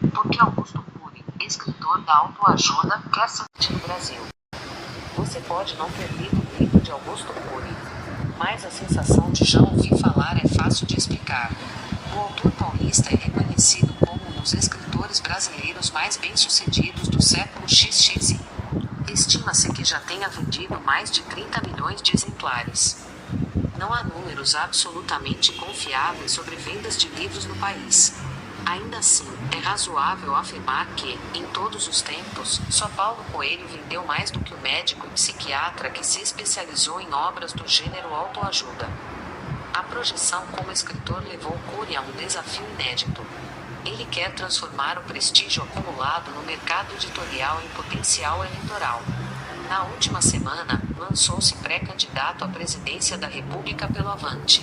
Porque Augusto Cury, escritor da autoajuda, quer sentir no Brasil. Você pode não ter lido o livro de Augusto Cury, mas a sensação de já ouvir falar é fácil de explicar. O autor paulista é reconhecido como um dos escritores brasileiros mais bem-sucedidos do século XXI. Estima-se que já tenha vendido mais de 30 milhões de exemplares. Não há números absolutamente confiáveis sobre vendas de livros no país. Ainda assim, é razoável afirmar que, em todos os tempos, só Paulo Coelho vendeu mais do que o médico e psiquiatra que se especializou em obras do gênero autoajuda. A projeção como escritor levou Cury a um desafio inédito. Ele quer transformar o prestígio acumulado no mercado editorial em potencial eleitoral. Na última semana, lançou-se pré-candidato à presidência da República pelo Avante.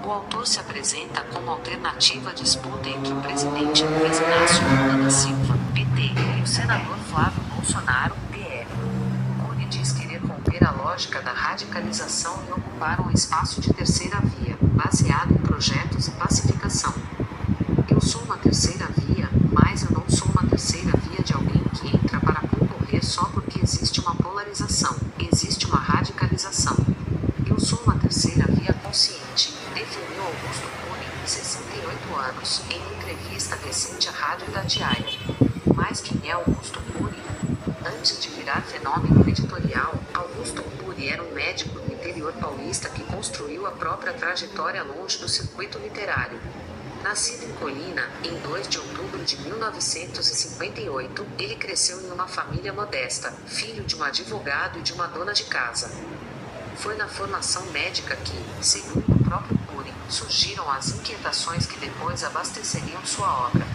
O autor se apresenta como alternativa à disputa entre o presidente Luiz Inácio Lula da Silva, PT, e o senador Flávio Bolsonaro, PL. Cury diz querer romper a lógica da radicalização e ocupar um espaço de terceira via, baseado em projetos e pacificação. Eu sou uma terceira via, mas eu não sou uma terceira via de alguém que entra para concorrer só porque existe uma polarização, existe uma radicalização. Eu sou uma terceira via consciente, definiu Augusto Cury, 68 anos, em entrevista recente à Rádio Itatiaia. Mas quem é Augusto Cury? Antes de virar fenômeno editorial, Augusto Cury era um médico do interior paulista que construiu a própria trajetória longe do circuito literário. Nascido em Colina, em 2 de outubro de 1958, ele cresceu em uma família modesta, filho de um advogado e de uma dona de casa. Foi na formação médica que, segundo o próprio Cury, surgiram as inquietações que depois abasteceriam sua obra.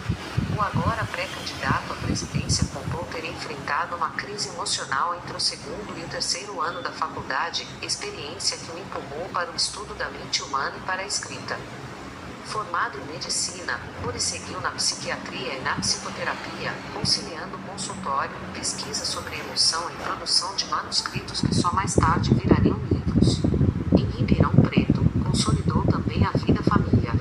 O agora pré-candidato à presidência contou ter enfrentado uma crise emocional entre o segundo e o terceiro ano da faculdade, experiência que o empurrou para o estudo da mente humana e para a escrita. Formado em medicina, Cury seguiu na psiquiatria e na psicoterapia, conciliando consultório, pesquisa sobre emoção e produção de manuscritos que só mais tarde virariam livros. Em Ribeirão Preto, consolidou também a vida familiar.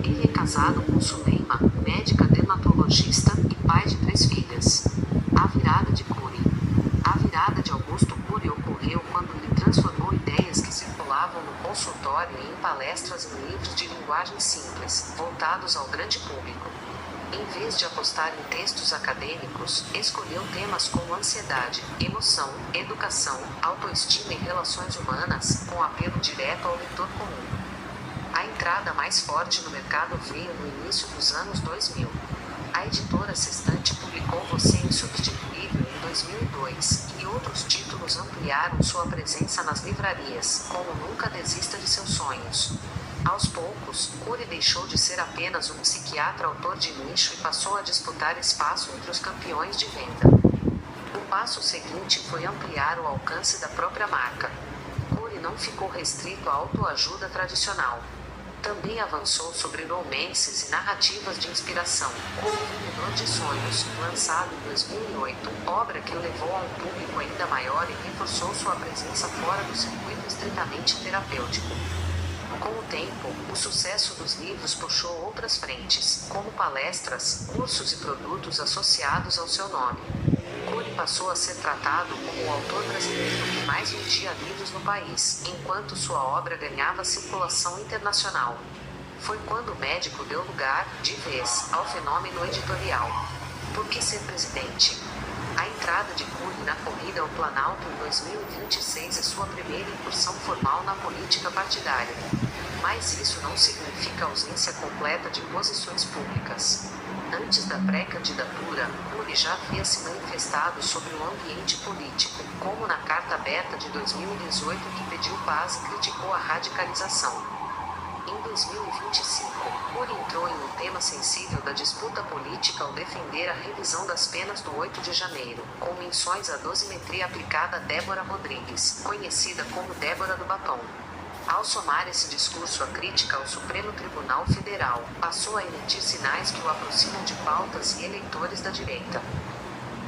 Ele é casado com Suleima, médica dermatologista, e pai de 3 filhas. A virada de Cury. A virada de Augusto Cury ocorreu quando ele transformou ideias que circulavam no consultório e em palestras em livros de linguagem simples, voltados ao grande público. Em vez de apostar em textos acadêmicos, escolheu temas como ansiedade, emoção, educação, autoestima e relações humanas, com apelo direto ao leitor comum. A entrada mais forte no mercado veio no início dos anos 2000. A editora Sextante publicou Você Insubstituível em 2002, e outros títulos ampliaram sua presença nas livrarias, como Nunca Desista de Seus Sonhos. Aos poucos, Cury deixou de ser apenas um psiquiatra autor de nicho e passou a disputar espaço entre os campeões de venda. O passo seguinte foi ampliar o alcance da própria marca. Cury não ficou restrito à autoajuda tradicional. Também avançou sobre romances e narrativas de inspiração, como Vendedor de Sonhos, lançado em 2008, obra que o levou a um público ainda maior e reforçou sua presença fora do circuito estritamente terapêutico. Com o tempo, o sucesso dos livros puxou outras frentes, como palestras, cursos e produtos associados ao seu nome. Cury passou a ser tratado como o autor brasileiro que mais vendia livros no país, enquanto sua obra ganhava circulação internacional. Foi quando o médico deu lugar, de vez, ao fenômeno editorial. Por que ser presidente? A entrada de Cury na corrida ao Planalto em 2026 é sua primeira incursão formal na política partidária. Mas isso não significa ausência completa de posições públicas. Antes da pré-candidatura, Cury já havia se manifestado sobre o ambiente político, como na Carta Aberta de 2018 que pediu paz e criticou a radicalização. Em 2025, Cury entrou em um tema sensível da disputa política ao defender a revisão das penas do 8 de janeiro, com menções à dosimetria aplicada a Débora Rodrigues, conhecida como Débora do Batom. Ao somar esse discurso à crítica ao Supremo Tribunal Federal, passou a emitir sinais que o aproximam de pautas e eleitores da direita.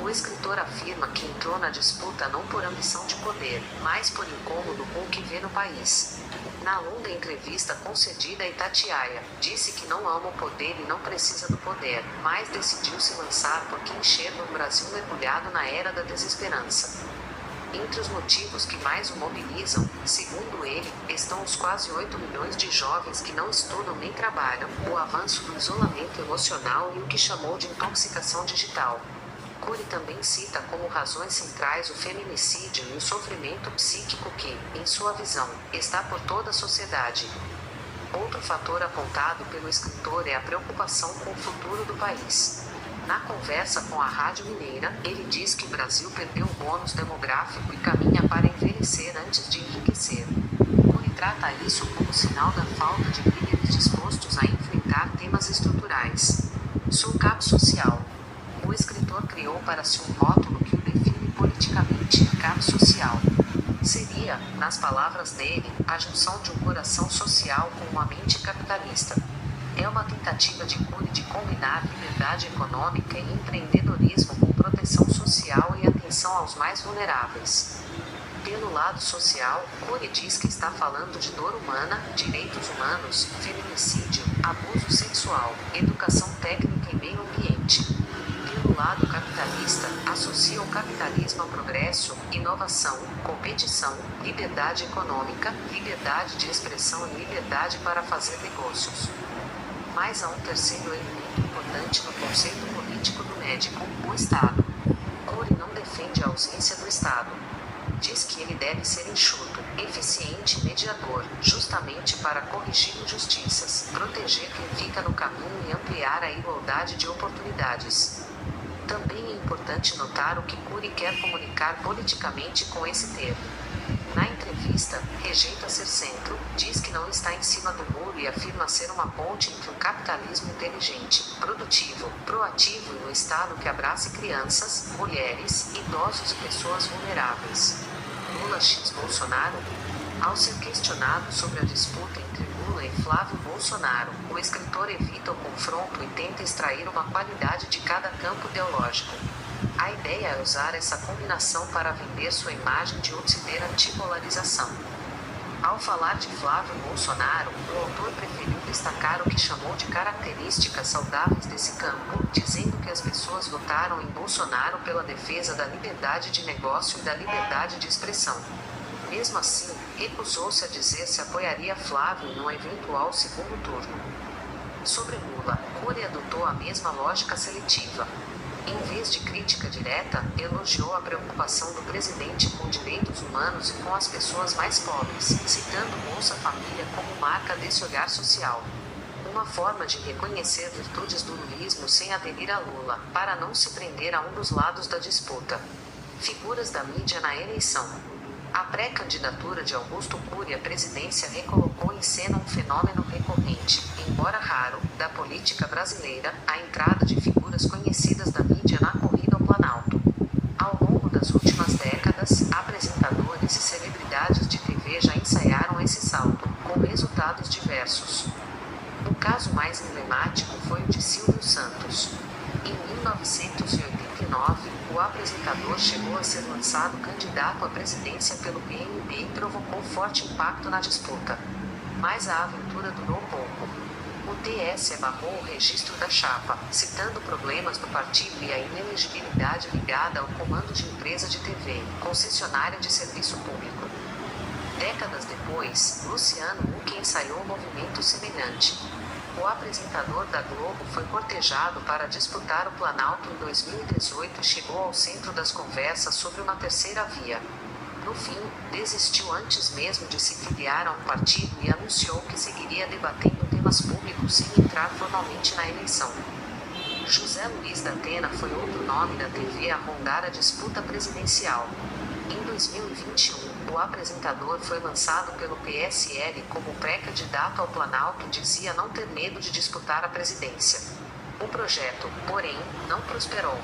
O escritor afirma que entrou na disputa não por ambição de poder, mas por incômodo com o que vê no país. Na longa entrevista concedida a Itatiaia, disse que não ama o poder e não precisa do poder, mas decidiu se lançar porque enxerga um Brasil mergulhado na era da desesperança. Entre os motivos que mais o mobilizam, segundo ele, estão os quase 8 milhões de jovens que não estudam nem trabalham, o avanço do isolamento emocional e o que chamou de intoxicação digital. Cury também cita como razões centrais o feminicídio e o sofrimento psíquico que, em sua visão, está por toda a sociedade. Outro fator apontado pelo escritor é a preocupação com o futuro do país. Na conversa com a Rádio Mineira, ele diz que o Brasil perdeu o bônus demográfico e caminha para envelhecer antes de enriquecer. Cury trata isso como sinal da falta de líderes dispostos a enfrentar temas estruturais. Sulcap social. O escritor criou para si um rótulo que o define politicamente, cap social. Seria, nas palavras dele, a junção de um coração social com uma mente capitalista. É uma tentativa de Cury de combinar liberdade econômica e empreendedorismo com proteção social e atenção aos mais vulneráveis. Pelo lado social, Cury diz que está falando de dor humana, direitos humanos, feminicídio, abuso sexual, educação técnica e meio ambiente. Pelo lado capitalista, associa o capitalismo a progresso, inovação, competição, liberdade econômica, liberdade de expressão e liberdade para fazer negócios. Mas há um terceiro elemento importante no conceito político do médico, o Estado. Cury não defende a ausência do Estado. Diz que ele deve ser enxuto, eficiente e mediador, justamente para corrigir injustiças, proteger quem fica no caminho e ampliar a igualdade de oportunidades. Também é importante notar o que Cury quer comunicar politicamente com esse termo. Na entrevista, rejeita ser centro, diz que não está em cima do muro e afirma ser uma ponte entre um capitalismo inteligente, produtivo, proativo e um Estado que abrace crianças, mulheres, idosos e pessoas vulneráveis. Lula x Bolsonaro? Ao ser questionado sobre a disputa entre Lula e Flávio Bolsonaro, o escritor evita o confronto e tenta extrair uma qualidade de cada campo ideológico. A ideia é usar essa combinação para vender sua imagem de outsider antipolarização. Ao falar de Flávio Bolsonaro, o autor preferiu destacar o que chamou de características saudáveis desse campo, dizendo que as pessoas votaram em Bolsonaro pela defesa da liberdade de negócio e da liberdade de expressão. Mesmo assim, recusou-se a dizer se apoiaria Flávio em um eventual segundo turno. Sobre Lula, Cury adotou a mesma lógica seletiva. Em vez de crítica direta, elogiou a preocupação do presidente com direitos humanos e com as pessoas mais pobres, citando Bolsa Família como marca desse olhar social. Uma forma de reconhecer virtudes do lulismo sem aderir a Lula, para não se prender a um dos lados da disputa. Figuras da mídia na eleição. A pré-candidatura de Augusto Cury à presidência recolocou em cena um fenômeno recorrente, embora raro, da política brasileira, a entrada de figuras conhecidas da mídia na corrida ao Planalto. Ao longo das últimas décadas, apresentadores e celebridades de TV já ensaiaram esse salto, com resultados diversos. O caso mais emblemático foi o de Silvio Santos. Em 1989, o apresentador chegou a ser lançado candidato à presidência pelo PMB e provocou forte impacto na disputa. Mas a aventura durou pouco. O TSE barrou o registro da chapa, citando problemas do partido e a inelegibilidade ligada ao comando de empresa de TV, concessionária de serviço público. Décadas depois, Luciano Huck ensaiou um movimento semelhante. O apresentador da Globo foi cortejado para disputar o Planalto em 2018 e chegou ao centro das conversas sobre uma terceira via. No fim, desistiu antes mesmo de se filiar a um partido e anunciou que seguiria debatendo temas públicos sem entrar formalmente na eleição. José Luiz da Atena foi outro nome da TV a rondar a disputa presidencial. Em 2021, o apresentador foi lançado pelo PSL como pré-candidato ao Planalto e dizia não ter medo de disputar a presidência. O projeto, porém, não prosperou.